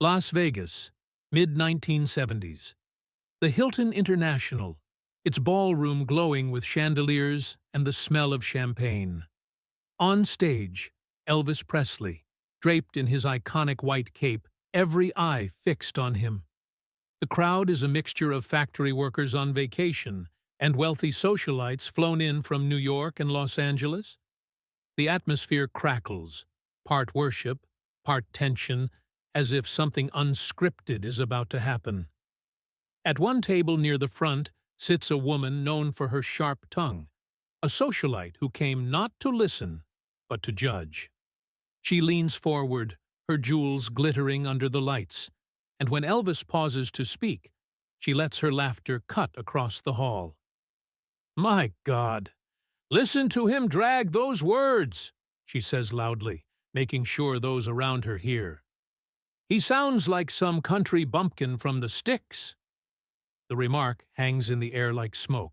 Las Vegas, mid-1970s. The Hilton International, its ballroom glowing with chandeliers and the smell of champagne. On stage, Elvis Presley, draped in his iconic white cape, every eye fixed on him. The crowd is a mixture of factory workers on vacation and wealthy socialites flown in from New York and Los Angeles. The atmosphere crackles, part worship, part tension, as if something unscripted is about to happen. At one table near the front sits a woman known for her sharp tongue, a socialite who came not to listen, but to judge. She leans forward, her jewels glittering under the lights, and when Elvis pauses to speak, she lets her laughter cut across the hall. "My God! Listen to him drag those words," she says loudly, making sure those around her hear. "He sounds like some country bumpkin from the sticks." The remark hangs in the air like smoke.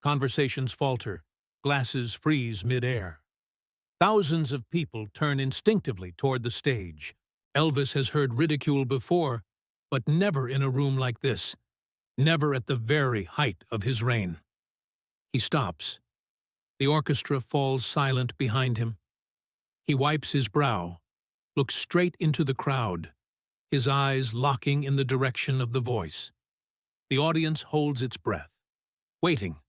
Conversations falter, glasses freeze mid-air. Thousands of people turn instinctively toward the stage. Elvis has heard ridicule before, but never in a room like this, never at the very height of his reign. He stops. The orchestra falls silent behind him. He wipes his brow, looks straight into the crowd, his eyes locking in the direction of the voice. The audience holds its breath, waiting.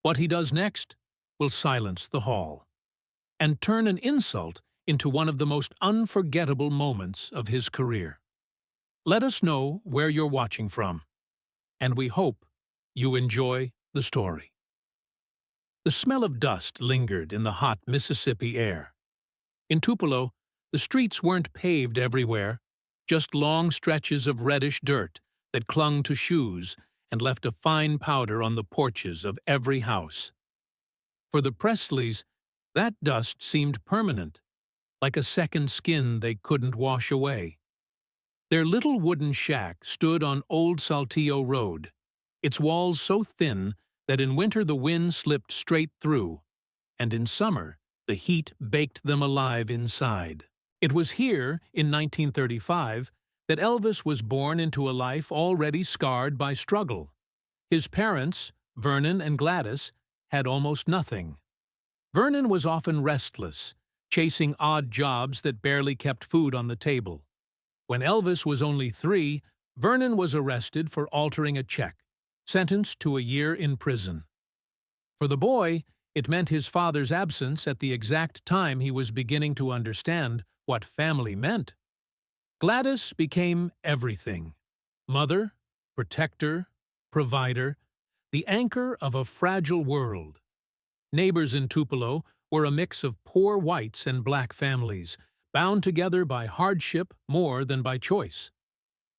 What he does next will silence the hall and turn an insult into one of the most unforgettable moments of his career. Let us know where you're watching from, and we hope you enjoy the story. The smell of dust lingered in the hot Mississippi air. In Tupelo, the streets weren't paved everywhere, just long stretches of reddish dirt that clung to shoes and left a fine powder on the porches of every house. For the Presleys, that dust seemed permanent, like a second skin they couldn't wash away. Their little wooden shack stood on Old Saltillo Road, its walls so thin that in winter the wind slipped straight through, and in summer the heat baked them alive inside. It was here, in 1935, that Elvis was born into a life already scarred by struggle. His parents, Vernon and Gladys, had almost nothing. Vernon was often restless, chasing odd jobs that barely kept food on the table. When Elvis was only 3, Vernon was arrested for altering a check, sentenced to a year in prison. For the boy, it meant his father's absence at the exact time he was beginning to understand what family meant. Gladys became everything: mother, protector, provider, the anchor of a fragile world. Neighbors in Tupelo were a mix of poor whites and black families, bound together by hardship more than by choice.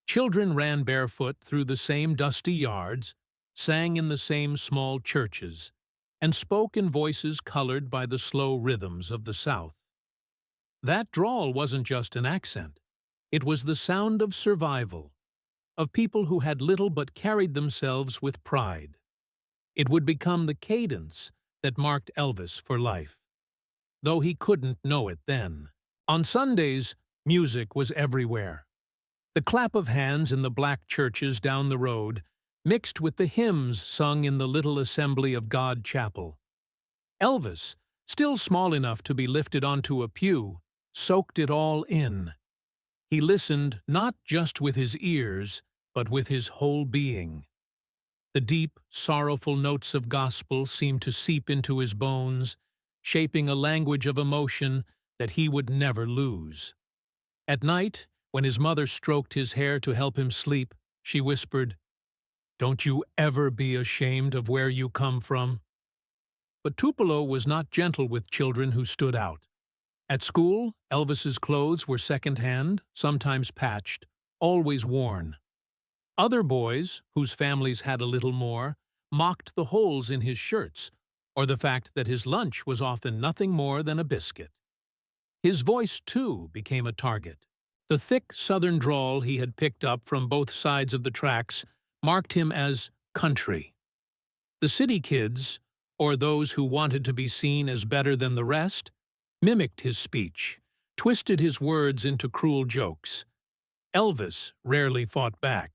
Children ran barefoot through the same dusty yards, sang in the same small churches, and spoke in voices colored by the slow rhythms of the South. That drawl wasn't just an accent. It was the sound of survival, of people who had little but carried themselves with pride. It would become the cadence that marked Elvis for life, though he couldn't know it then. On Sundays, music was everywhere. The clap of hands in the black churches down the road mixed with the hymns sung in the Little Assembly of God chapel. Elvis, still small enough to be lifted onto a pew, soaked it all in. He listened not just with his ears, but with his whole being. The deep, sorrowful notes of gospel seemed to seep into his bones, shaping a language of emotion that he would never lose. At night, when his mother stroked his hair to help him sleep, she whispered, "Don't you ever be ashamed of where you come from." But Tupelo was not gentle with children who stood out. At school, Elvis's clothes were second-hand, sometimes patched, always worn. Other boys, whose families had a little more, mocked the holes in his shirts, or the fact that his lunch was often nothing more than a biscuit. His voice, too, became a target. The thick Southern drawl he had picked up from both sides of the tracks marked him as country. The city kids, or those who wanted to be seen as better than the rest, mimicked his speech, twisted his words into cruel jokes. Elvis rarely fought back.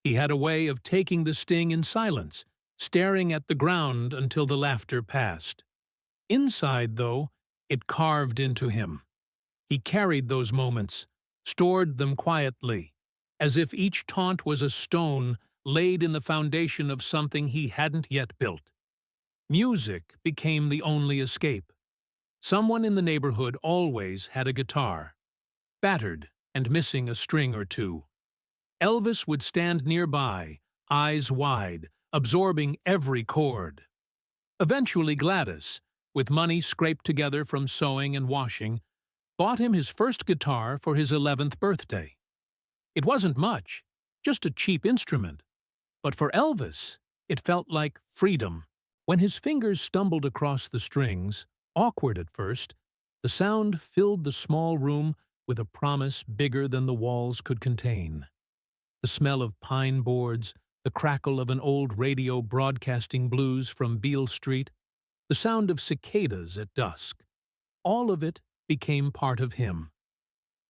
He had a way of taking the sting in silence, staring at the ground until the laughter passed. Inside, though, it carved into him. He carried those moments, stored them quietly, as if each taunt was a stone laid in the foundation of something he hadn't yet built. Music became the only escape. Someone in the neighborhood always had a guitar, battered and missing a string or two. Elvis would stand nearby, eyes wide, absorbing every chord. Eventually Gladys, with money scraped together from sewing and washing, bought him his first guitar for his 11th birthday. It wasn't much, just a cheap instrument. But for Elvis, it felt like freedom. When his fingers stumbled across the strings, awkward at first, the sound filled the small room with a promise bigger than the walls could contain. The smell of pine boards, the crackle of an old radio broadcasting blues from Beale Street, the sound of cicadas at dusk, all of it became part of him.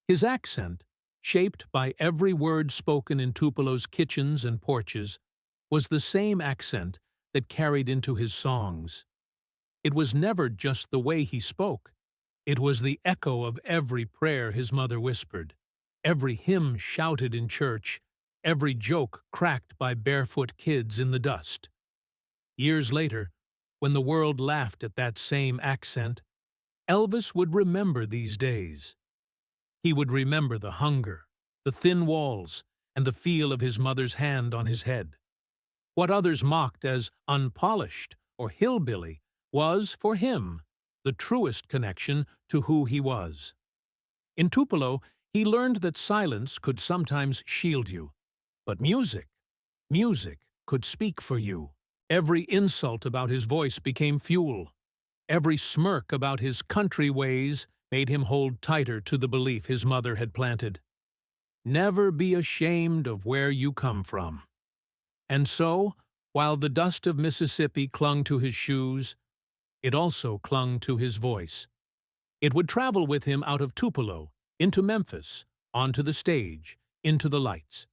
His accent, shaped by every word spoken in Tupelo's kitchens and porches, was the same accent that carried into his songs. It was never just the way he spoke. It was the echo of every prayer his mother whispered, every hymn shouted in church, every joke cracked by barefoot kids in the dust. Years later, when the world laughed at that same accent, Elvis would remember these days. He would remember the hunger, the thin walls, and the feel of his mother's hand on his head. What others mocked as unpolished or hillbilly was, for him, the truest connection to who he was. In Tupelo, he learned that silence could sometimes shield you, but music could speak for you. Every insult about his voice became fuel. Every smirk about his country ways made him hold tighter to the belief his mother had planted. Never be ashamed of where you come from. And so, while the dust of Mississippi clung to his shoes, it also clung to his voice. It would travel with him out of Tupelo, into Memphis, onto the stage, into the lights.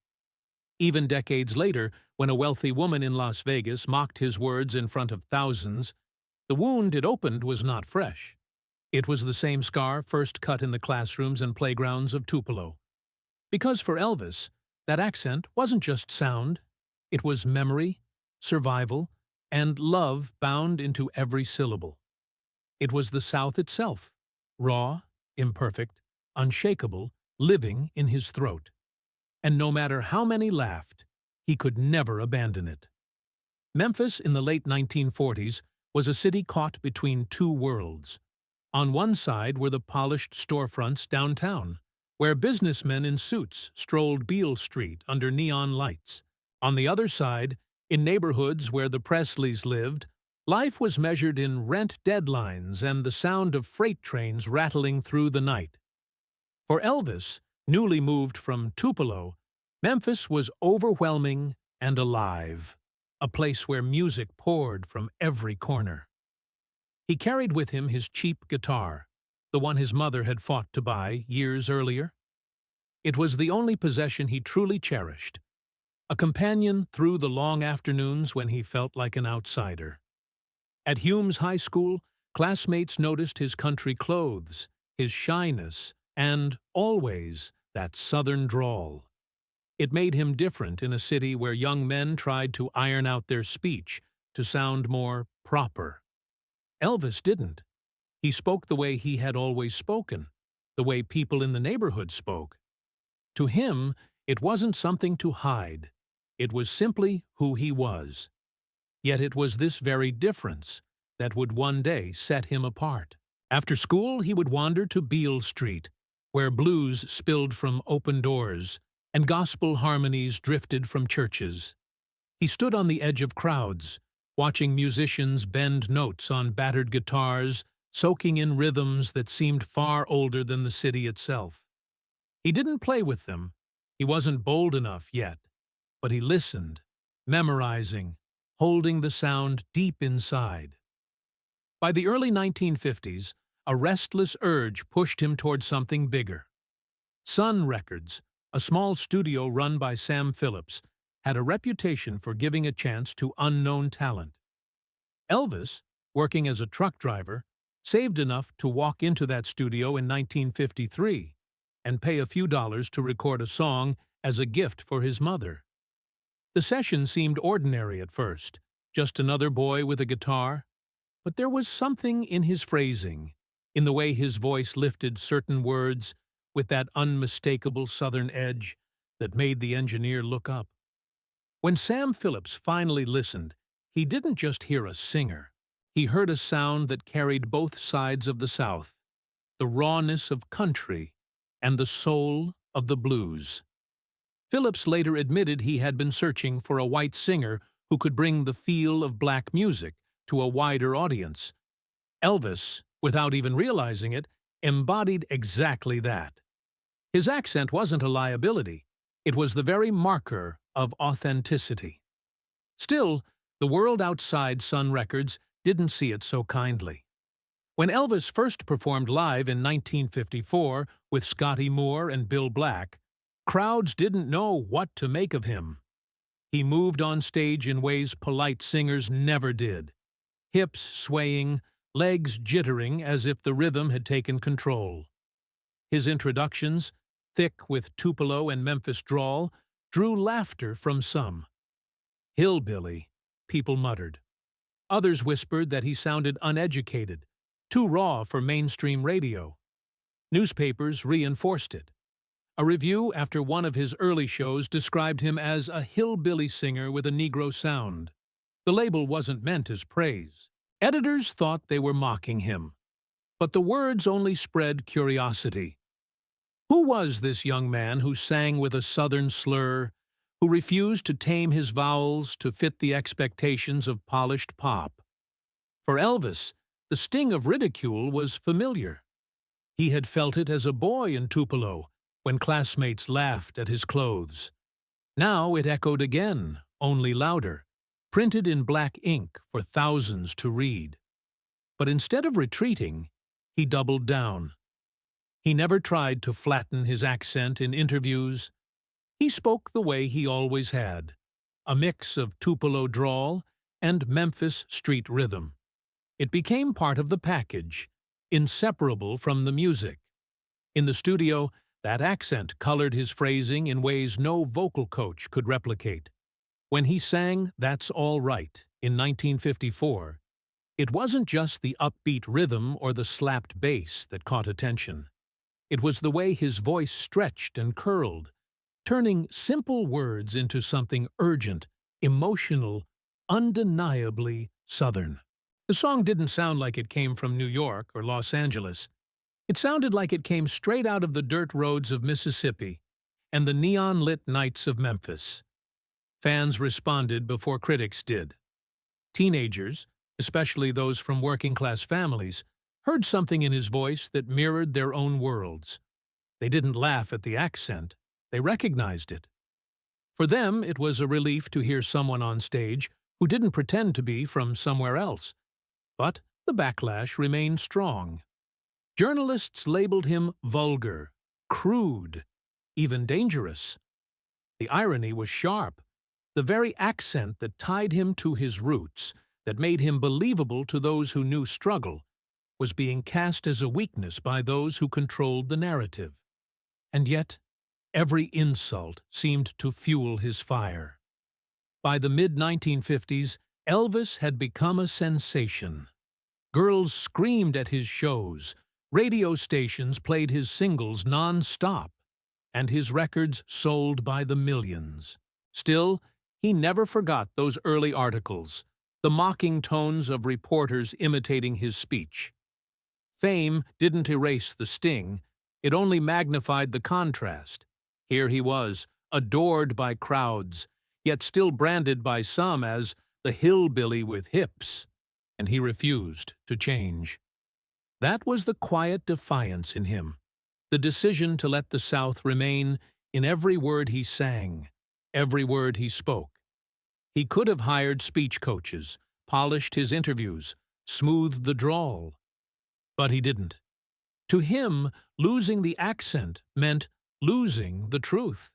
Even decades later, when a wealthy woman in Las Vegas mocked his words in front of thousands, the wound it opened was not fresh. It was the same scar first cut in the classrooms and playgrounds of Tupelo. Because for Elvis, that accent wasn't just sound, it was memory, survival, and love bound into every syllable. It was the South itself, raw, imperfect, unshakable, living in his throat. And no matter how many laughed, he could never abandon it. Memphis in the late 1940s was a city caught between two worlds. On one side were the polished storefronts downtown, where businessmen in suits strolled Beale Street under neon lights. On the other side, in neighborhoods where the Presleys lived, life was measured in rent deadlines and the sound of freight trains rattling through the night. For Elvis, newly moved from Tupelo, Memphis was overwhelming and alive, a place where music poured from every corner. He carried with him his cheap guitar, the one his mother had fought to buy years earlier. It was the only possession he truly cherished, a companion through the long afternoons when he felt like an outsider. At Hume's High School, classmates noticed his country clothes, his shyness, and, always, that southern drawl. It made him different in a city where young men tried to iron out their speech to sound more proper. Elvis didn't. He spoke the way he had always spoken, the way people in the neighborhood spoke. To him, it wasn't something to hide. It was simply who he was. Yet it was this very difference that would one day set him apart. After school, he would wander to Beale Street, where blues spilled from open doors and gospel harmonies drifted from churches. He stood on the edge of crowds, watching musicians bend notes on battered guitars, soaking in rhythms that seemed far older than the city itself. He didn't play with them. He wasn't bold enough yet, but he listened, memorizing, holding the sound deep inside. By the early 1950s, a restless urge pushed him toward something bigger. Sun Records, a small studio run by Sam Phillips, had a reputation for giving a chance to unknown talent. Elvis, working as a truck driver, saved enough to walk into that studio in 1953 and pay a few dollars to record a song as a gift for his mother. The session seemed ordinary at first, just another boy with a guitar, but there was something in his phrasing, in the way his voice lifted certain words with that unmistakable southern edge that made the engineer look up. When Sam Phillips finally listened, he didn't just hear a singer. He heard a sound that carried both sides of the South, the rawness of country and the soul of the blues. Phillips later admitted he had been searching for a white singer who could bring the feel of black music to a wider audience. Elvis, without even realizing it, embodied exactly that. His accent wasn't a liability. It was the very marker of authenticity. Still, the world outside Sun Records didn't see it so kindly. When Elvis first performed live in 1954 with Scotty Moore and Bill Black, crowds didn't know what to make of him. He moved on stage in ways polite singers never did. Hips swaying, legs jittering as if the rhythm had taken control. His introductions, thick with Tupelo and Memphis drawl, drew laughter from some. "Hillbilly," people muttered. Others whispered that he sounded uneducated, too raw for mainstream radio. Newspapers reinforced it. A review after one of his early shows described him as a hillbilly singer with a Negro sound. The label wasn't meant as praise. Editors thought they were mocking him. But the words only spread curiosity. Who was this young man who sang with a southern slur, who refused to tame his vowels to fit the expectations of polished pop? For Elvis, the sting of ridicule was familiar. He had felt it as a boy in Tupelo, when classmates laughed at his clothes. Now it echoed again, only louder, printed in black ink for thousands to read. But instead of retreating, he doubled down. He never tried to flatten his accent in interviews. He spoke the way he always had, a mix of Tupelo drawl and Memphis street rhythm. It became part of the package, inseparable from the music. In the studio, that accent colored his phrasing in ways no vocal coach could replicate. When he sang "That's All Right" in 1954, it wasn't just the upbeat rhythm or the slapped bass that caught attention. It was the way his voice stretched and curled, turning simple words into something urgent, emotional, undeniably Southern. The song didn't sound like it came from New York or Los Angeles. It sounded like it came straight out of the dirt roads of Mississippi and the neon-lit nights of Memphis. Fans responded before critics did. Teenagers, especially those from working-class families, heard something in his voice that mirrored their own worlds. They didn't laugh at the accent. They recognized it. For them, it was a relief to hear someone on stage who didn't pretend to be from somewhere else. But the backlash remained strong. Journalists labeled him vulgar, crude, even dangerous. The irony was sharp. The very accent that tied him to his roots, that made him believable to those who knew struggle, was being cast as a weakness by those who controlled the narrative. And yet, every insult seemed to fuel his fire. By the mid-1950s, Elvis had become a sensation. Girls screamed at his shows, radio stations played his singles non-stop, and his records sold by the millions. Still, he never forgot those early articles, the mocking tones of reporters imitating his speech. Fame didn't erase the sting, it only magnified the contrast. Here he was, adored by crowds, yet still branded by some as the hillbilly with hips, and he refused to change. That was the quiet defiance in him, the decision to let the South remain in every word he sang, every word he spoke. He could have hired speech coaches, polished his interviews, smoothed the drawl. But he didn't. To him, losing the accent meant losing the truth.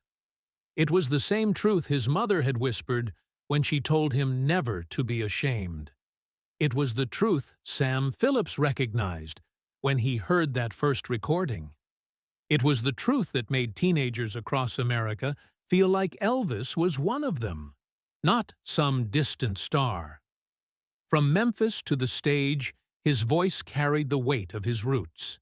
It was the same truth his mother had whispered when she told him never to be ashamed. It was the truth Sam Phillips recognized when he heard that first recording. It was the truth that made teenagers across America feel like Elvis was one of them, not some distant star. From Memphis to the stage, his voice carried the weight of his roots.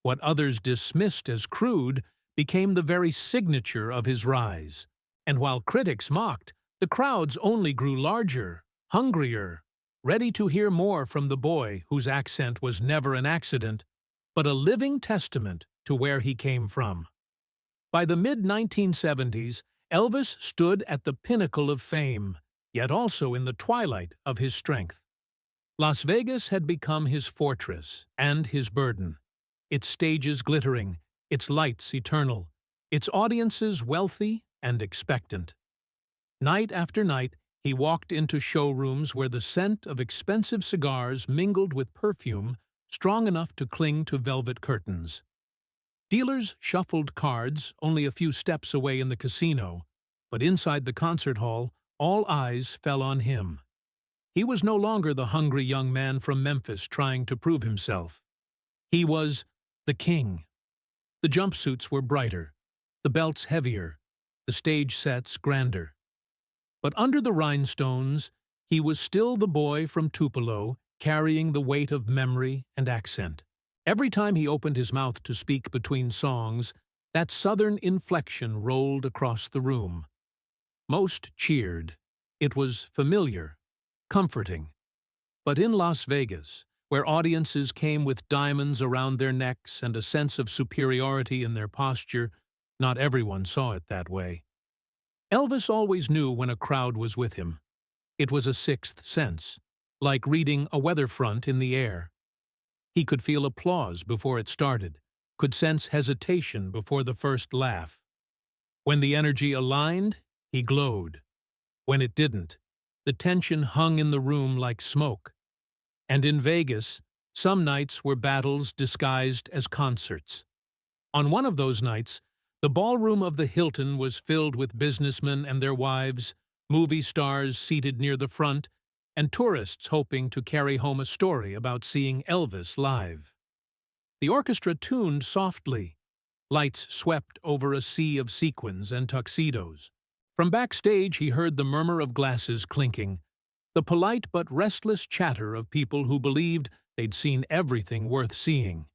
What others dismissed as crude became the very signature of his rise. And while critics mocked, the crowds only grew larger, hungrier, ready to hear more from the boy whose accent was never an accident, but a living testament to where he came from. By the mid-1970s, Elvis stood at the pinnacle of fame, yet also in the twilight of his strength. Las Vegas had become his fortress and his burden, its stages glittering, its lights eternal, its audiences wealthy and expectant. Night after night, he walked into showrooms where the scent of expensive cigars mingled with perfume strong enough to cling to velvet curtains. Dealers shuffled cards only a few steps away in the casino, but inside the concert hall, all eyes fell on him. He was no longer the hungry young man from Memphis trying to prove himself. He was the king. The jumpsuits were brighter, the belts heavier, the stage sets grander. But under the rhinestones, he was still the boy from Tupelo, carrying the weight of memory and accent. Every time he opened his mouth to speak between songs, that southern inflection rolled across the room. Most cheered. It was familiar, comforting. But in Las Vegas, where audiences came with diamonds around their necks and a sense of superiority in their posture, not everyone saw it that way. Elvis always knew when a crowd was with him. It was a sixth sense, like reading a weather front in the air. He could feel applause before it started, could sense hesitation before the first laugh. When the energy aligned, he glowed. When it didn't, the tension hung in the room like smoke. And in Vegas, some nights were battles disguised as concerts. On one of those nights, the ballroom of the Hilton was filled with businessmen and their wives, movie stars seated near the front, and tourists hoping to carry home a story about seeing Elvis live. The orchestra tuned softly. Lights swept over a sea of sequins and tuxedos. From backstage he heard the murmur of glasses clinking, the polite but restless chatter of people who believed they'd seen everything worth seeing.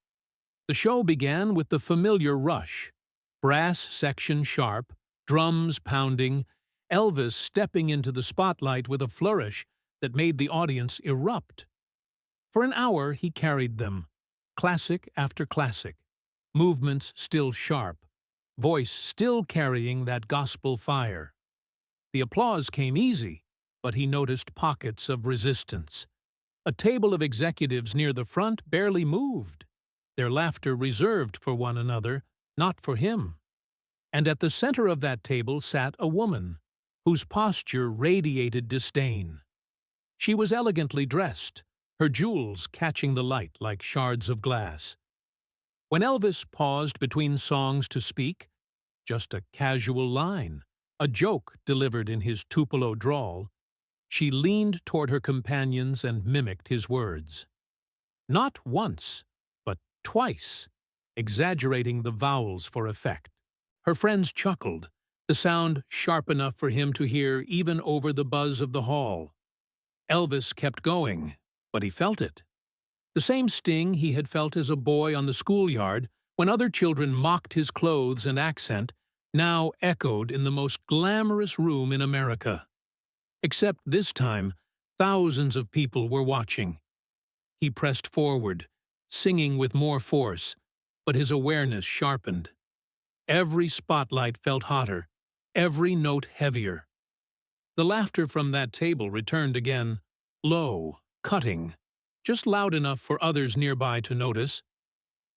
The show began with the familiar rush. Brass section sharp, drums pounding, Elvis stepping into the spotlight with a flourish that made the audience erupt. For an hour he carried them, classic after classic, movements still sharp, voice still carrying that gospel fire. The applause came easy, but he noticed pockets of resistance. A table of executives near the front barely moved, their laughter reserved for one another, not for him. And at the center of that table sat a woman, whose posture radiated disdain. She was elegantly dressed, her jewels catching the light like shards of glass. When Elvis paused between songs to speak, just a casual line, a joke delivered in his Tupelo drawl, she leaned toward her companions and mimicked his words. Not once, but twice, exaggerating the vowels for effect. Her friends chuckled, the sound sharp enough for him to hear even over the buzz of the hall. Elvis kept going, but he felt it. The same sting he had felt as a boy on the schoolyard when other children mocked his clothes and accent now echoed in the most glamorous room in America. Except this time, thousands of people were watching. He pressed forward, singing with more force, but his awareness sharpened. Every spotlight felt hotter, every note heavier. The laughter from that table returned again, low, cutting, just loud enough for others nearby to notice.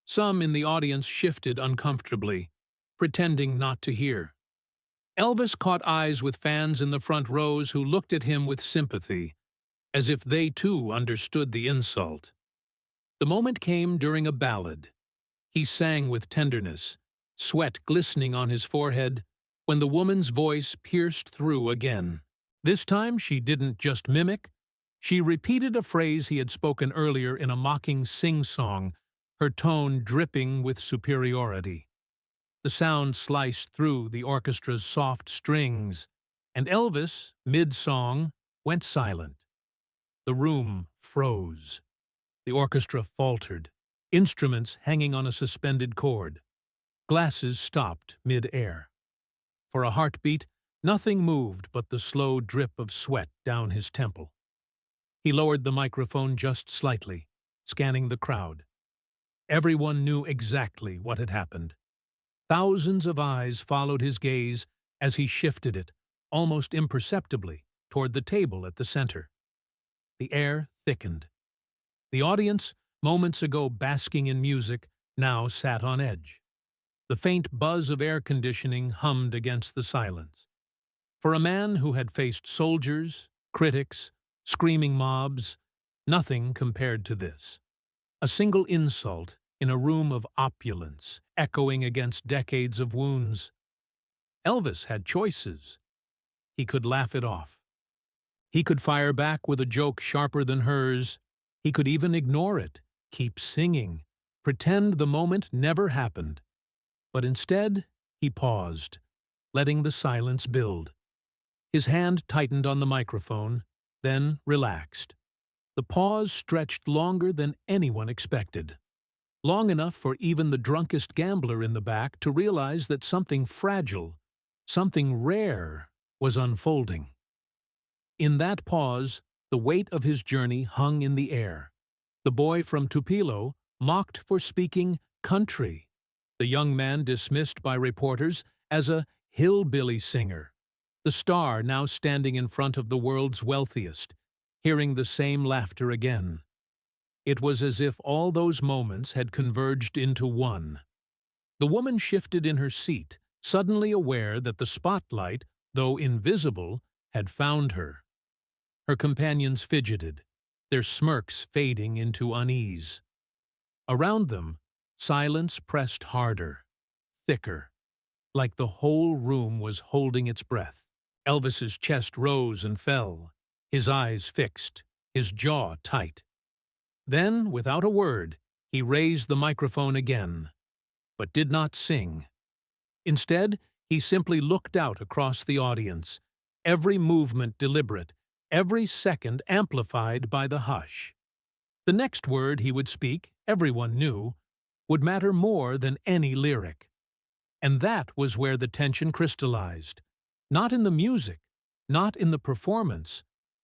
Some in the audience shifted uncomfortably, pretending not to hear. Elvis caught eyes with fans in the front rows who looked at him with sympathy, as if they too understood the insult. The moment came during a ballad. He sang with tenderness, sweat glistening on his forehead, when the woman's voice pierced through again. This time she didn't just mimic, she repeated a phrase he had spoken earlier in a mocking sing-song, her tone dripping with superiority. The sound sliced through the orchestra's soft strings, and Elvis, mid-song, went silent. The room froze. The orchestra faltered, instruments hanging on a suspended cord. Glasses stopped mid-air. For a heartbeat, nothing moved but the slow drip of sweat down his temple. He lowered the microphone just slightly, scanning the crowd. Everyone knew exactly what had happened. Thousands of eyes followed his gaze as he shifted it, almost imperceptibly, toward the table at the center. The air thickened. The audience, moments ago basking in music, now sat on edge. The faint buzz of air conditioning hummed against the silence. For a man who had faced soldiers, critics, screaming mobs, nothing compared to this. A single insult in a room of opulence, echoing against decades of wounds. Elvis had choices. He could laugh it off. He could fire back with a joke sharper than hers. He could even ignore it, keep singing, pretend the moment never happened. But instead, he paused, letting the silence build. His hand tightened on the microphone, then relaxed. The pause stretched longer than anyone expected. Long enough for even the drunkest gambler in the back to realize that something fragile, something rare, was unfolding. In that pause, the weight of his journey hung in the air. The boy from Tupelo mocked for speaking country. The young man dismissed by reporters as a hillbilly singer. The star now standing in front of the world's wealthiest, hearing the same laughter again. It was as if all those moments had converged into one. The woman shifted in her seat, suddenly aware that the spotlight, though invisible, had found her. Her companions fidgeted, their smirks fading into unease. Around them, silence pressed harder, thicker, like the whole room was holding its breath. Elvis's chest rose and fell, his eyes fixed, his jaw tight. Then, without a word, he raised the microphone again, but did not sing. Instead, he simply looked out across the audience, every movement deliberate, every second amplified by the hush. The next word he would speak, everyone knew, would matter more than any lyric. And that was where the tension crystallized. Not in the music, not in the performance,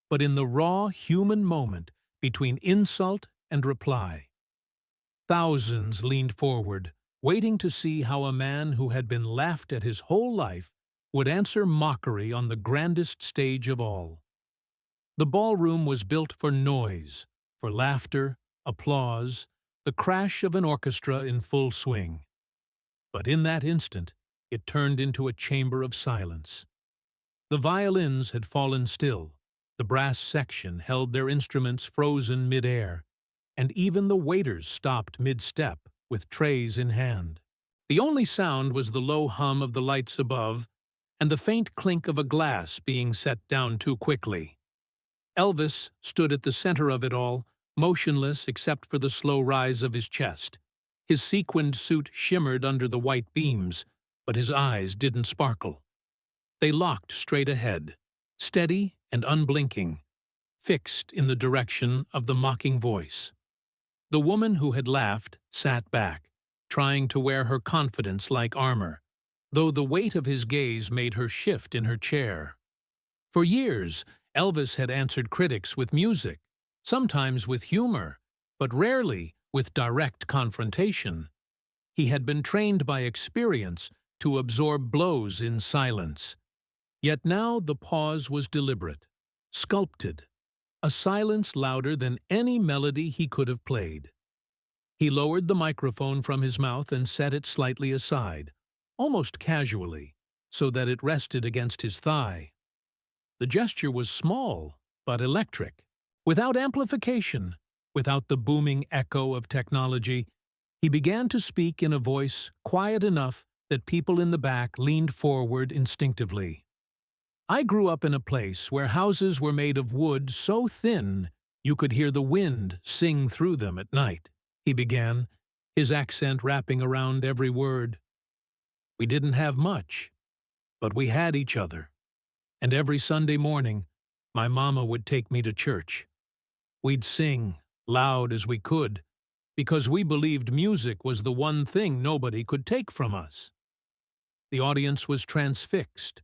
but in the raw human moment between insult and reply. Thousands leaned forward, waiting to see how a man who had been laughed at his whole life would answer mockery on the grandest stage of all. The ballroom was built for noise, for laughter, applause, the crash of an orchestra in full swing. But in that instant, it turned into a chamber of silence. The violins had fallen still, the brass section held their instruments frozen mid-air, and even the waiters stopped mid-step, with trays in hand. The only sound was the low hum of the lights above, and the faint clink of a glass being set down too quickly. Elvis stood at the center of it all, motionless except for the slow rise of his chest. His sequined suit shimmered under the white beams, but his eyes didn't sparkle. They locked straight ahead, steady and unblinking, fixed in the direction of the mocking voice. The woman who had laughed sat back, trying to wear her confidence like armor, though the weight of his gaze made her shift in her chair. For years, Elvis had answered critics with music, sometimes with humor, but rarely with direct confrontation. He had been trained by experience to absorb blows in silence. Yet now the pause was deliberate, sculpted, a silence louder than any melody he could have played. He lowered the microphone from his mouth and set it slightly aside, almost casually, so that it rested against his thigh. The gesture was small, but electric. Without amplification, without the booming echo of technology, he began to speak in a voice quiet enough that people in the back leaned forward instinctively. I grew up in a place where houses were made of wood so thin you could hear the wind sing through them at night, he began, his accent wrapping around every word. We didn't have much, but we had each other. And every Sunday morning, my mama would take me to church. We'd sing, loud as we could, because we believed music was the one thing nobody could take from us. The audience was transfixed.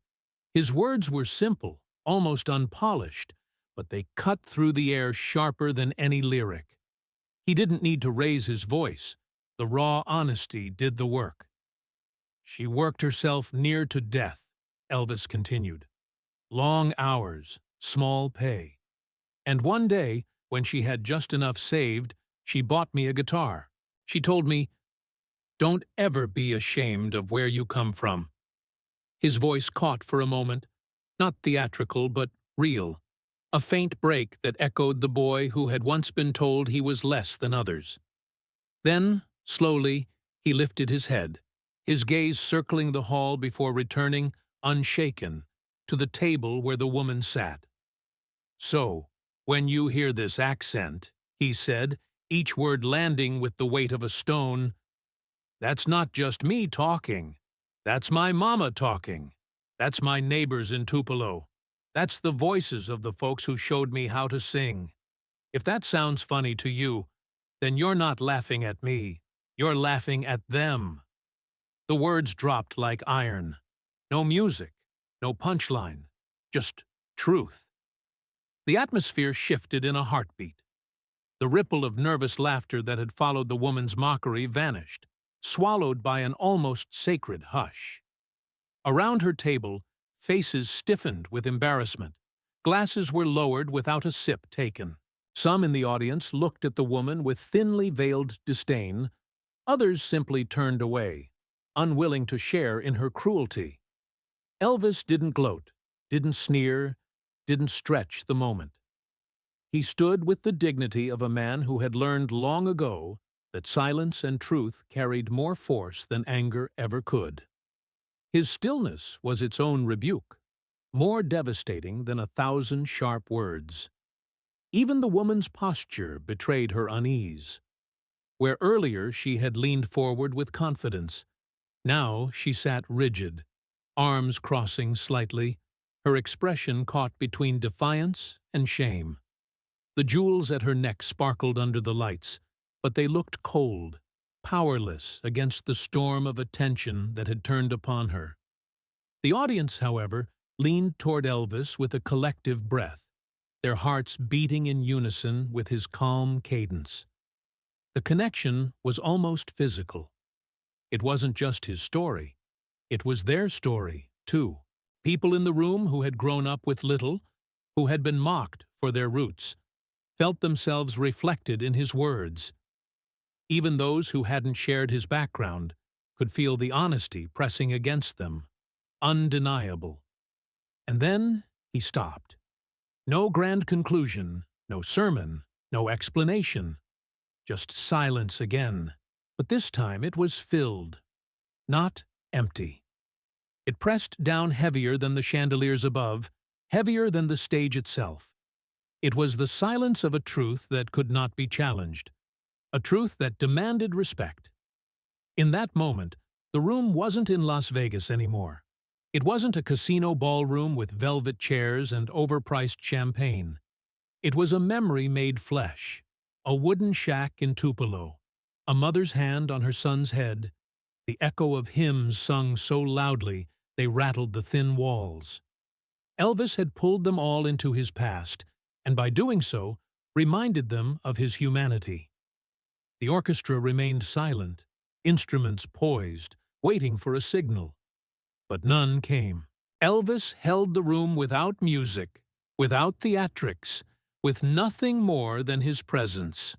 His words were simple, almost unpolished, but they cut through the air sharper than any lyric. He didn't need to raise his voice. The raw honesty did the work. She worked herself near to death, Elvis continued. Long hours, small pay. And one day, when she had just enough saved, she bought me a guitar. She told me, "Don't ever be ashamed of where you come from." His voice caught for a moment, not theatrical but real, a faint break that echoed the boy who had once been told he was less than others. Then, slowly, he lifted his head, his gaze circling the hall before returning, unshaken, to the table where the woman sat. "So, when you hear this accent," he said, each word landing with the weight of a stone, "that's not just me talking. That's my mama talking. That's my neighbors in Tupelo. That's the voices of the folks who showed me how to sing. If that sounds funny to you, then you're not laughing at me. You're laughing at them." The words dropped like iron. No music, no punchline, just truth. The atmosphere shifted in a heartbeat. The ripple of nervous laughter that had followed the woman's mockery vanished, swallowed by an almost sacred hush. Around her table, faces stiffened with embarrassment. Glasses were lowered without a sip taken. Some in the audience looked at the woman with thinly veiled disdain. Others simply turned away, unwilling to share in her cruelty. Elvis didn't gloat, didn't sneer, didn't stretch the moment. He stood with the dignity of a man who had learned long ago that silence and truth carried more force than anger ever could. His stillness was its own rebuke, more devastating than 1,000 sharp words. Even the woman's posture betrayed her unease. Where earlier she had leaned forward with confidence, now she sat rigid, arms crossing slightly, her expression caught between defiance and shame. The jewels at her neck sparkled under the lights, but they looked cold, powerless against the storm of attention that had turned upon her. The audience, however, leaned toward Elvis with a collective breath, their hearts beating in unison with his calm cadence. The connection was almost physical. It wasn't just his story. It was their story, too. People in the room who had grown up with little, who had been mocked for their roots, felt themselves reflected in his words. Even those who hadn't shared his background could feel the honesty pressing against them, undeniable. And then he stopped. No grand conclusion, no sermon, no explanation. Just silence again, but this time it was filled, not empty. It pressed down heavier than the chandeliers above, heavier than the stage itself. It was the silence of a truth that could not be challenged, a truth that demanded respect. In that moment, the room wasn't in Las Vegas anymore. It wasn't a casino ballroom with velvet chairs and overpriced champagne. It was a memory made flesh, a wooden shack in Tupelo, a mother's hand on her son's head, the echo of hymns sung so loudly they rattled the thin walls. Elvis had pulled them all into his past, and by doing so, reminded them of his humanity. The orchestra remained silent, instruments poised, waiting for a signal. But none came. Elvis held the room without music, without theatrics, with nothing more than his presence.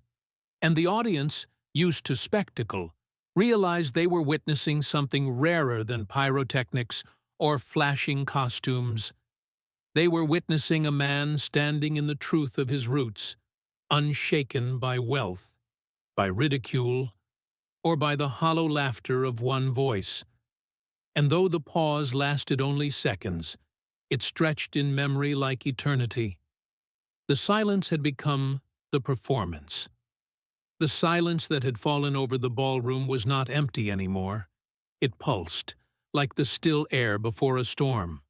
And the audience, used to spectacle, realized they were witnessing something rarer than pyrotechnics or flashing costumes. They were witnessing a man standing in the truth of his roots, unshaken by wealth, by ridicule, or by the hollow laughter of one voice. And though the pause lasted only seconds, it stretched in memory like eternity. The silence had become the performance. The silence that had fallen over the ballroom was not empty anymore. It pulsed, like the still air before a storm.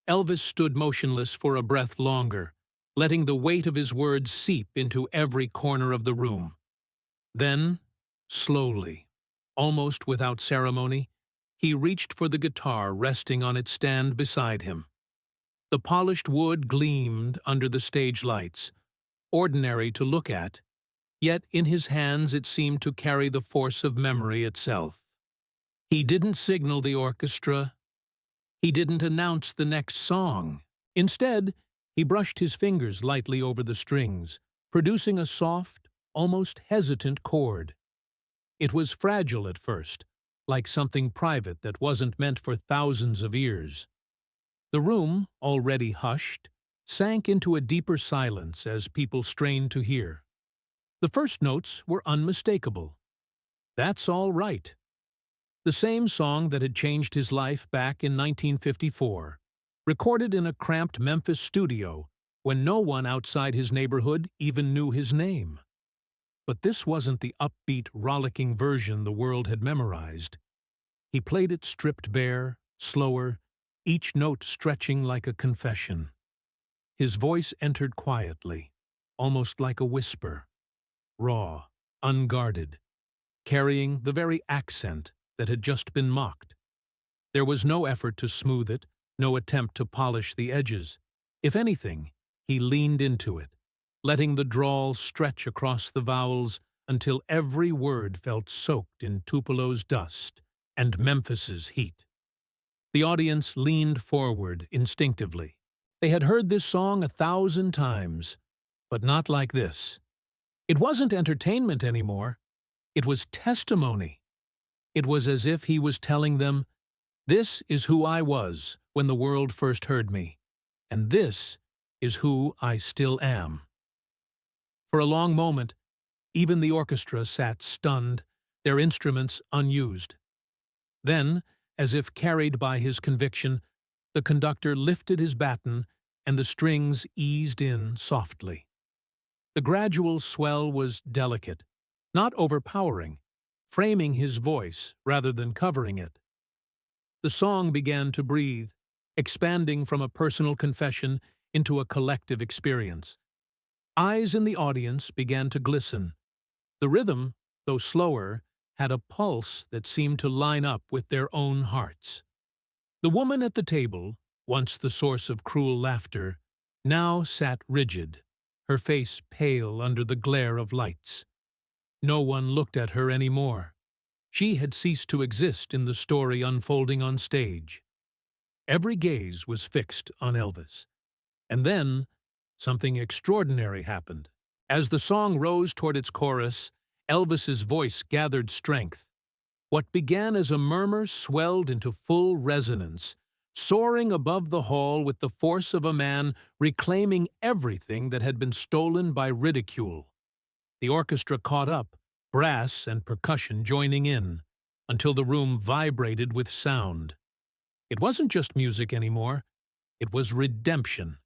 Elvis stood motionless for a breath longer, letting the weight of his words seep into every corner of the room. Then, slowly, almost without ceremony, he reached for the guitar resting on its stand beside him. The polished wood gleamed under the stage lights, ordinary to look at, yet in his hands it seemed to carry the force of memory itself. He didn't signal the orchestra. He didn't announce the next song. Instead, he brushed his fingers lightly over the strings, producing a soft, almost hesitant chord. It was fragile at first, like something private that wasn't meant for thousands of ears. The room, already hushed, sank into a deeper silence as people strained to hear. The first notes were unmistakable. "That's all right." The same song that had changed his life back in 1954, recorded in a cramped Memphis studio when no one outside his neighborhood even knew his name. But this wasn't the upbeat, rollicking version the world had memorized. He played it stripped bare, slower, each note stretching like a confession. His voice entered quietly, almost like a whisper, raw, unguarded, carrying the very accent that had just been mocked. There was no effort to smooth it, no attempt to polish the edges. If anything, he leaned into it, letting the drawl stretch across the vowels until every word felt soaked in Tupelo's dust and Memphis's heat. The audience leaned forward instinctively. They had heard this song 1,000 times, but not like this. It wasn't entertainment anymore. It was testimony. It was as if he was telling them, "This is who I was when the world first heard me, and this is who I still am." For a long moment, even the orchestra sat stunned, their instruments unused. Then, as if carried by his conviction, the conductor lifted his baton and the strings eased in softly. The gradual swell was delicate, not overpowering, framing his voice rather than covering it. The song began to breathe, expanding from a personal confession into a collective experience. Eyes in the audience began to glisten. The rhythm, though slower, had a pulse that seemed to line up with their own hearts. The woman at the table, once the source of cruel laughter, now sat rigid, her face pale under the glare of lights. No one looked at her anymore. She had ceased to exist in the story unfolding on stage. Every gaze was fixed on Elvis. And then, something extraordinary happened. As the song rose toward its chorus, Elvis's voice gathered strength. What began as a murmur swelled into full resonance, soaring above the hall with the force of a man reclaiming everything that had been stolen by ridicule. The orchestra caught up, brass and percussion joining in, until the room vibrated with sound. It wasn't just music anymore. It was redemption.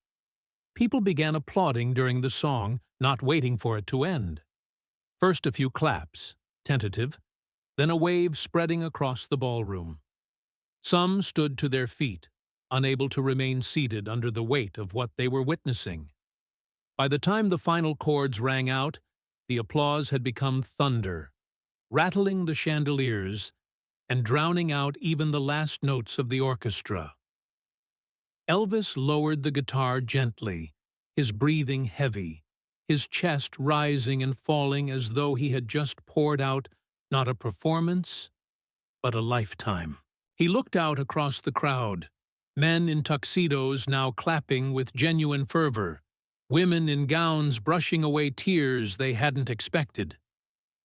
People began applauding during the song, not waiting for it to end. First a few claps, tentative, then a wave spreading across the ballroom. Some stood to their feet, unable to remain seated under the weight of what they were witnessing. By the time the final chords rang out, the applause had become thunder, rattling the chandeliers and drowning out even the last notes of the orchestra. Elvis lowered the guitar gently, his breathing heavy, his chest rising and falling as though he had just poured out not a performance, but a lifetime. He looked out across the crowd, men in tuxedos now clapping with genuine fervor, women in gowns brushing away tears they hadn't expected.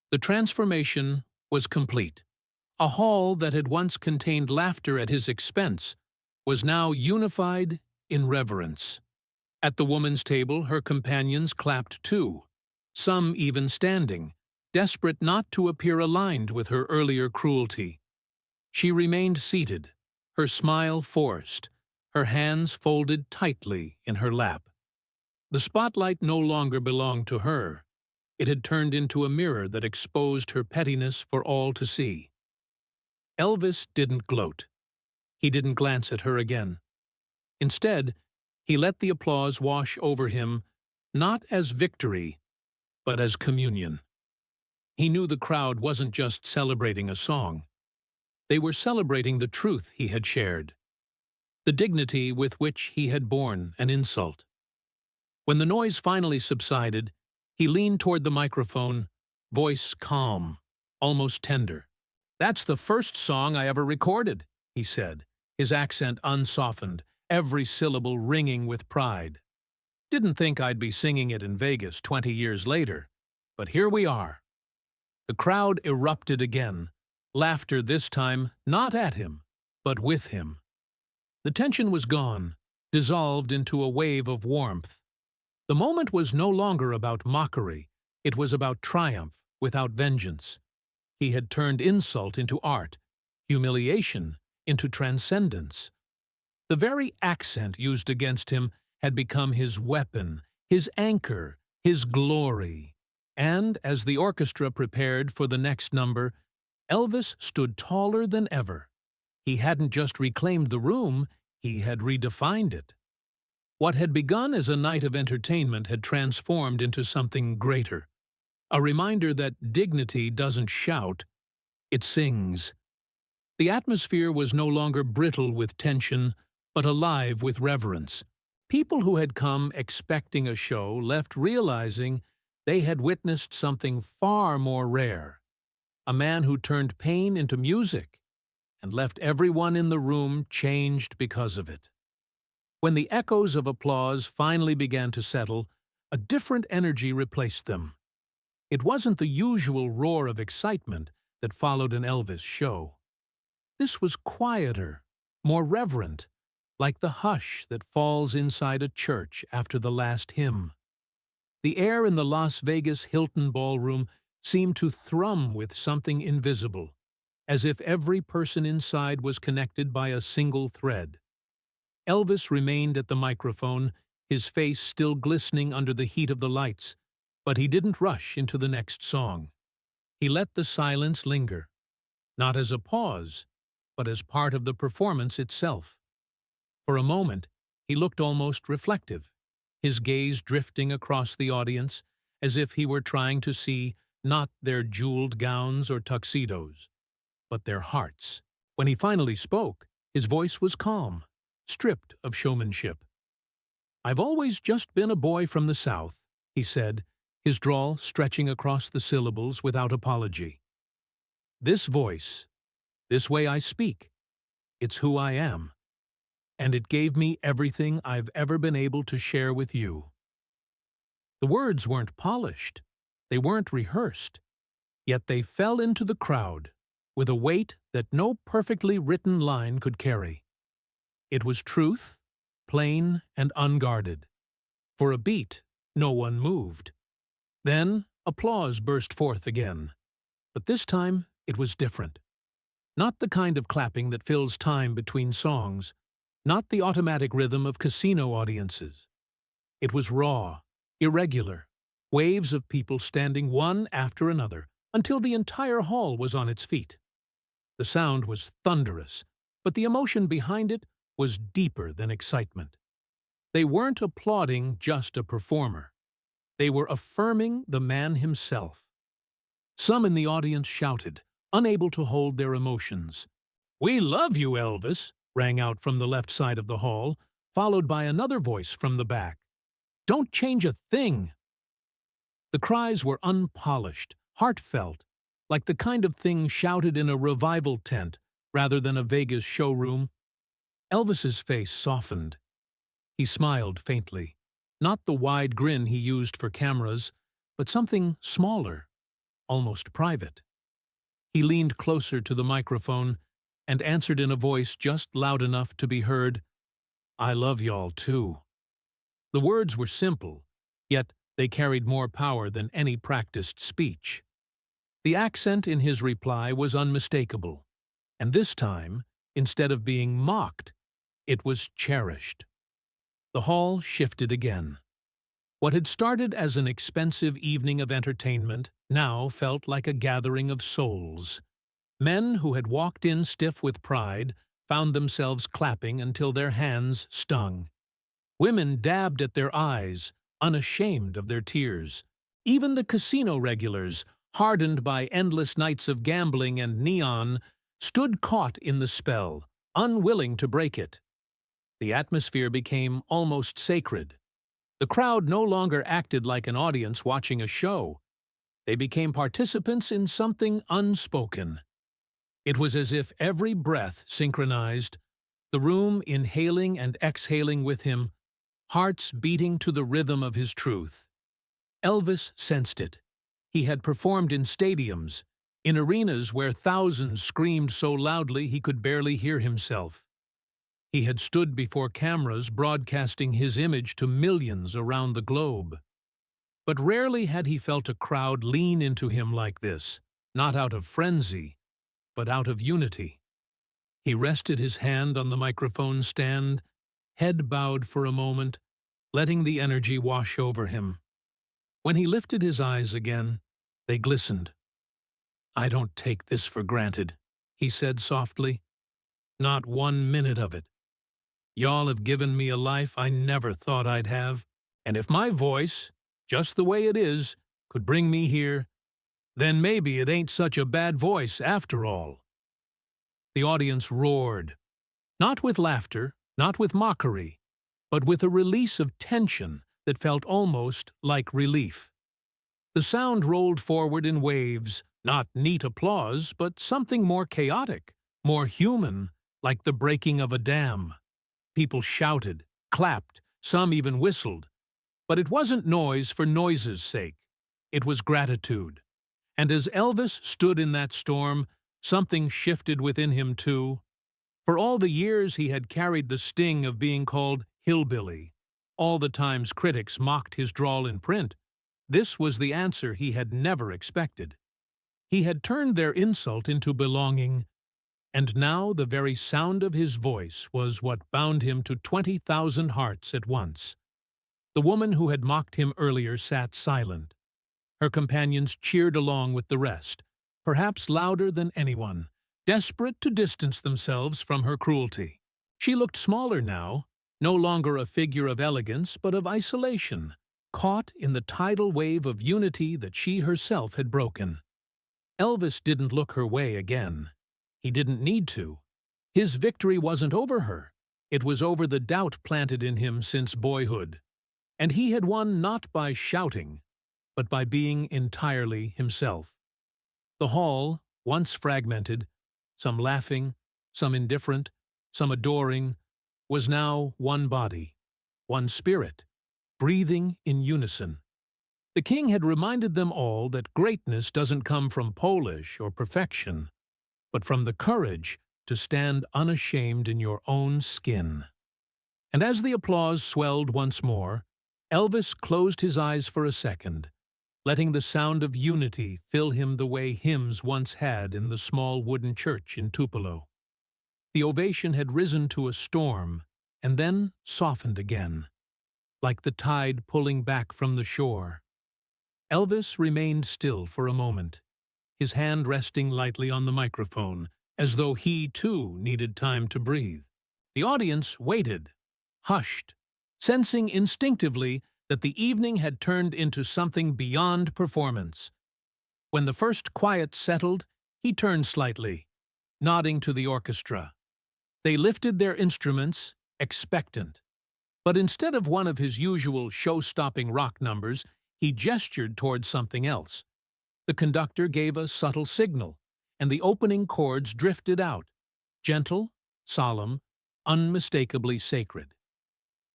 The transformation was complete. A hall that had once contained laughter at his expense was now unified in reverence. At the woman's table, her companions clapped too, some even standing, desperate not to appear aligned with her earlier cruelty. She remained seated, her smile forced, her hands folded tightly in her lap. The spotlight no longer belonged to her. It had turned into a mirror that exposed her pettiness for all to see. Elvis didn't gloat. He didn't glance at her again. Instead, he let the applause wash over him, not as victory, but as communion. He knew the crowd wasn't just celebrating a song. They were celebrating the truth he had shared, the dignity with which he had borne an insult. When the noise finally subsided, he leaned toward the microphone, voice calm, almost tender. "That's the first song I ever recorded," he said, his accent unsoftened, every syllable ringing with pride. "Didn't think I'd be singing it in Vegas 20 years later, but here we are." The crowd erupted again, laughter this time not at him, but with him. The tension was gone, dissolved into a wave of warmth. The moment was no longer about mockery, it was about triumph without vengeance. He had turned insult into art, humiliation into transcendence. The very accent used against him had become his weapon, his anchor, his glory. And as the orchestra prepared for the next number, Elvis stood taller than ever. He hadn't just reclaimed the room, he had redefined it. What had begun as a night of entertainment had transformed into something greater. A reminder that dignity doesn't shout, it sings. The atmosphere was no longer brittle with tension, but alive with reverence. People who had come expecting a show left realizing they had witnessed something far more rare. A man who turned pain into music and left everyone in the room changed because of it. When the echoes of applause finally began to settle, a different energy replaced them. It wasn't the usual roar of excitement that followed an Elvis show. This was quieter, more reverent, like the hush that falls inside a church after the last hymn. The air in the Las Vegas Hilton ballroom seemed to thrum with something invisible, as if every person inside was connected by a single thread. Elvis remained at the microphone, his face still glistening under the heat of the lights, but he didn't rush into the next song. He let the silence linger, not as a pause, but as part of the performance itself. For a moment, he looked almost reflective, his gaze drifting across the audience as if he were trying to see not their jeweled gowns or tuxedos, but their hearts. When he finally spoke, his voice was calm, stripped of showmanship. "I've always just been a boy from the South," he said, his drawl stretching across the syllables without apology. "This voice, this way I speak, it's who I am. And it gave me everything I've ever been able to share with you." The words weren't polished, they weren't rehearsed, yet they fell into the crowd with a weight that no perfectly written line could carry. It was truth, plain and unguarded. For a beat, no one moved. Then applause burst forth again, but this time it was different. Not the kind of clapping that fills time between songs, not the automatic rhythm of casino audiences. It was raw, irregular, waves of people standing one after another until the entire hall was on its feet. The sound was thunderous, but the emotion behind it was deeper than excitement. They weren't applauding just a performer. They were affirming the man himself. Some in the audience shouted, unable to hold their emotions. "We love you, Elvis," rang out from the left side of the hall, followed by another voice from the back. "Don't change a thing." The cries were unpolished, heartfelt, like the kind of thing shouted in a revival tent rather than a Vegas showroom. Elvis's face softened. He smiled faintly, not the wide grin he used for cameras, but something smaller, almost private. He leaned closer to the microphone and answered in a voice just loud enough to be heard, "I love y'all too." The words were simple, yet they carried more power than any practiced speech. The accent in his reply was unmistakable, and this time Instead of being mocked, it was cherished. The hall shifted again. What had started as an expensive evening of entertainment now felt like a gathering of souls. Men who had walked in stiff with pride found themselves clapping until their hands stung. Women dabbed at their eyes, unashamed of their tears. Even the casino regulars, hardened by endless nights of gambling and neon, stood caught in the spell, unwilling to break it. The atmosphere became almost sacred. The crowd no longer acted like an audience watching a show. They became participants in something unspoken. It was as if every breath synchronized, the room inhaling and exhaling with him, hearts beating to the rhythm of his truth. Elvis sensed it. He had performed in stadiums, in arenas where thousands screamed so loudly he could barely hear himself. He had stood before cameras broadcasting his image to millions around the globe. But rarely had he felt a crowd lean into him like this, not out of frenzy, but out of unity. He rested his hand on the microphone stand, head bowed for a moment, letting the energy wash over him. When he lifted his eyes again, they glistened. "I don't take this for granted," he said softly. "Not 1 minute of it. Y'all have given me a life I never thought I'd have, and if my voice, just the way it is, could bring me here, then maybe it ain't such a bad voice after all." The audience roared, not with laughter, not with mockery, but with a release of tension that felt almost like relief. The sound rolled forward in waves, not neat applause, but something more chaotic, more human, like the breaking of a dam. People shouted, clapped, some even whistled. But it wasn't noise for noise's sake. It was gratitude. And as Elvis stood in that storm, something shifted within him too. For all the years he had carried the sting of being called hillbilly, all the times critics mocked his drawl in print, this was the answer he had never expected. He had turned their insult into belonging, and now the very sound of his voice was what bound him to 20,000 hearts at once. The woman who had mocked him earlier sat silent. Her companions cheered along with the rest, perhaps louder than anyone, desperate to distance themselves from her cruelty. She looked smaller now, no longer a figure of elegance but of isolation, caught in the tidal wave of unity that she herself had broken. Elvis didn't look her way again. He didn't need to. His victory wasn't over her. It was over the doubt planted in him since boyhood. And he had won not by shouting, but by being entirely himself. The hall, once fragmented, some laughing, some indifferent, some adoring, was now one body, one spirit, breathing in unison. The king had reminded them all that greatness doesn't come from polish or perfection, but from the courage to stand unashamed in your own skin. And as the applause swelled once more, Elvis closed his eyes for a second, letting the sound of unity fill him the way hymns once had in the small wooden church in Tupelo. The ovation had risen to a storm and then softened again, like the tide pulling back from the shore. Elvis remained still for a moment, his hand resting lightly on the microphone, as though he, too, needed time to breathe. The audience waited, hushed, sensing instinctively that the evening had turned into something beyond performance. When the first quiet settled, he turned slightly, nodding to the orchestra. They lifted their instruments, expectant. But instead of one of his usual show-stopping rock numbers, he gestured toward something else. The conductor gave a subtle signal, and the opening chords drifted out, gentle, solemn, unmistakably sacred.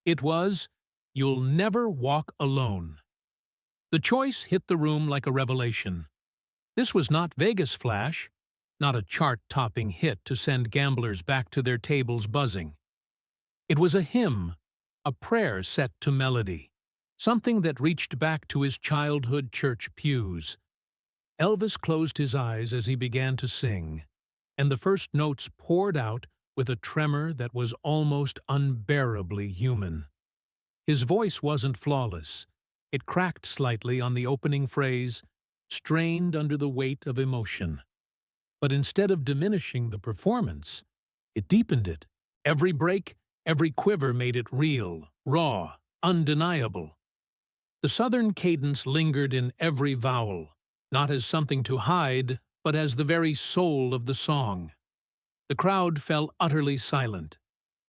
It was, "You'll Never Walk Alone." The choice hit the room like a revelation. This was not Vegas flash, not a chart-topping hit to send gamblers back to their tables buzzing. It was a hymn, a prayer set to melody, something that reached back to his childhood church pews. Elvis closed his eyes as he began to sing, and the first notes poured out with a tremor that was almost unbearably human. His voice wasn't flawless. It cracked slightly on the opening phrase, strained under the weight of emotion. But instead of diminishing the performance, it deepened it. Every break, every quiver made it real, raw, undeniable. The Southern cadence lingered in every vowel, not as something to hide, but as the very soul of the song. The crowd fell utterly silent.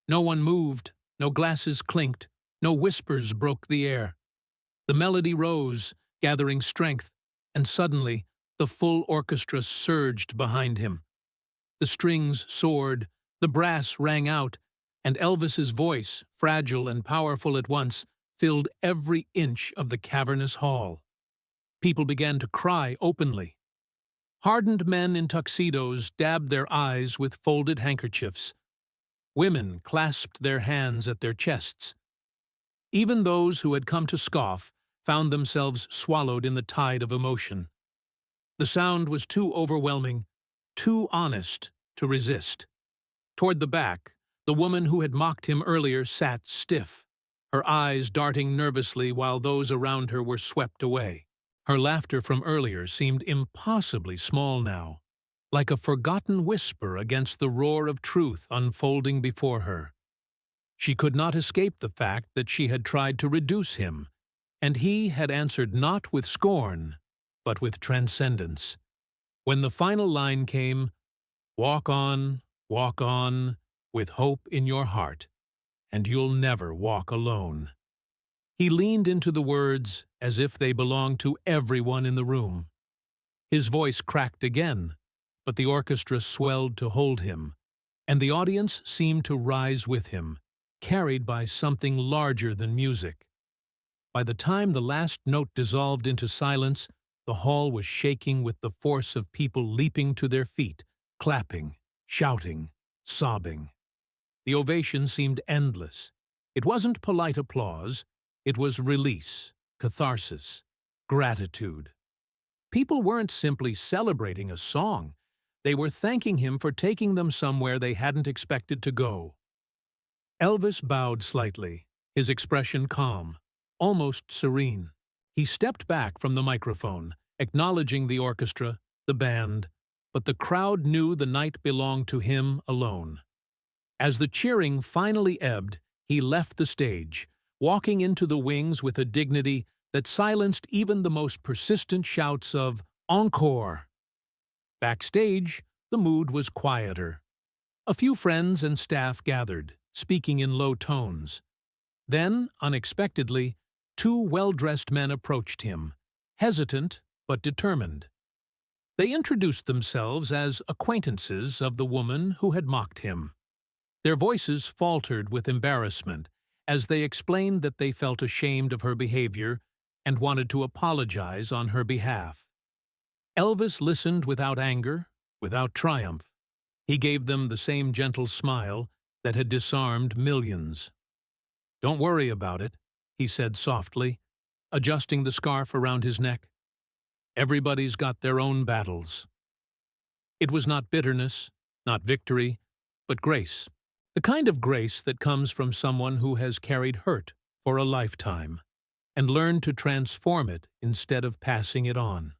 No one moved, no glasses clinked, no whispers broke the air. The melody rose, gathering strength, and suddenly the full orchestra surged behind him. The strings soared, the brass rang out, and Elvis's voice, fragile and powerful at once, filled every inch of the cavernous hall. People began to cry openly. Hardened men in tuxedos dabbed their eyes with folded handkerchiefs. Women clasped their hands at their chests. Even those who had come to scoff found themselves swallowed in the tide of emotion. The sound was too overwhelming, too honest, to resist. Toward the back, the woman who had mocked him earlier sat stiff, her eyes darting nervously while those around her were swept away. Her laughter from earlier seemed impossibly small now, like a forgotten whisper against the roar of truth unfolding before her. She could not escape the fact that she had tried to reduce him, and he had answered not with scorn, but with transcendence. When the final line came, walk on, with hope in your heart, and you'll never walk alone." He leaned into the words as if they belonged to everyone in the room. His voice cracked again, but the orchestra swelled to hold him, and the audience seemed to rise with him, carried by something larger than music. By the time the last note dissolved into silence, the hall was shaking with the force of people leaping to their feet, clapping, shouting, sobbing. The ovation seemed endless. It wasn't polite applause. It was release, catharsis, gratitude. People weren't simply celebrating a song. They were thanking him for taking them somewhere they hadn't expected to go. Elvis bowed slightly, his expression calm, almost serene. He stepped back from the microphone, acknowledging the orchestra, the band, but the crowd knew the night belonged to him alone. As the cheering finally ebbed, he left the stage, walking into the wings with a dignity that silenced even the most persistent shouts of "Encore!" Backstage, the mood was quieter. A few friends and staff gathered, speaking in low tones. Then, unexpectedly, two well-dressed men approached him, hesitant but determined. They introduced themselves as acquaintances of the woman who had mocked him. Their voices faltered with embarrassment as they explained that they felt ashamed of her behavior and wanted to apologize on her behalf. Elvis listened without anger, without triumph. He gave them the same gentle smile that had disarmed millions. "Don't worry about it," he said softly, adjusting the scarf around his neck. "Everybody's got their own battles." It was not bitterness, not victory, but grace. The kind of grace that comes from someone who has carried hurt for a lifetime and learned to transform it instead of passing it on.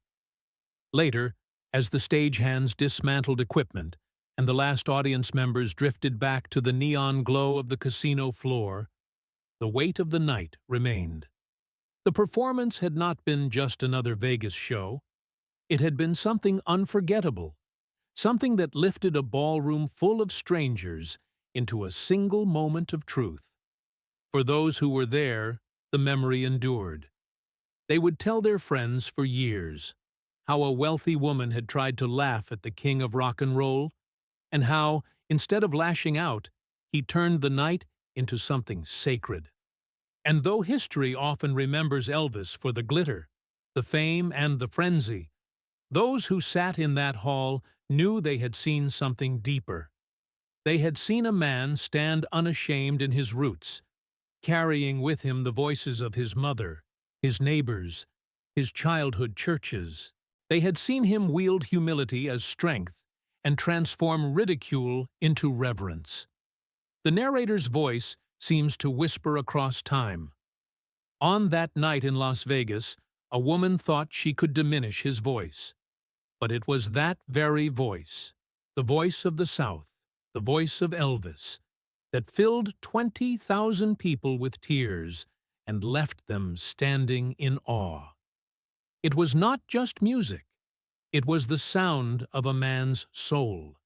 Later, as the stagehands dismantled equipment and the last audience members drifted back to the neon glow of the casino floor, the weight of the night remained. The performance had not been just another Vegas show. It had been something unforgettable, something that lifted a ballroom full of strangers into a single moment of truth. For those who were there, the memory endured. They would tell their friends for years how a wealthy woman had tried to laugh at the king of rock and roll, and how, instead of lashing out, he turned the night into something sacred. And though history often remembers Elvis for the glitter, the fame, and the frenzy, those who sat in that hall knew they had seen something deeper. They had seen a man stand unashamed in his roots, carrying with him the voices of his mother, his neighbors, his childhood churches. They had seen him wield humility as strength and transform ridicule into reverence. The narrator's voice seems to whisper across time. On that night in Las Vegas, a woman thought she could diminish his voice. But it was that very voice, the voice of the South, the voice of Elvis, that filled 20,000 people with tears and left them standing in awe. It was not just music, it was the sound of a man's soul.